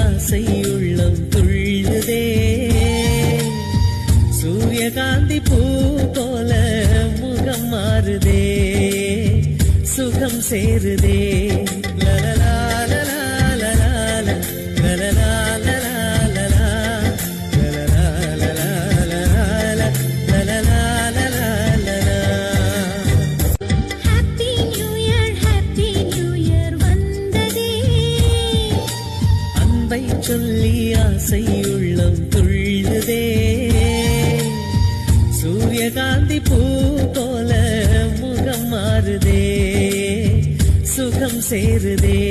ஆசை உள்ளம் துள்ளுதே சூரியகாந்தி பூ போல முகம் மாறுதே சுகம் சேருதே லலலா லலா லலா லலலா லலா லலா லலலா லலா லலலா லலலா. ஹாப்பி நியூ இயர் வந்ததே அன்பை சொல்லி ஆசை உள்ளம் துள்ளுதே சூரியகாந்தி பூ போல முகம் மாறுதே சுகம் சேருதே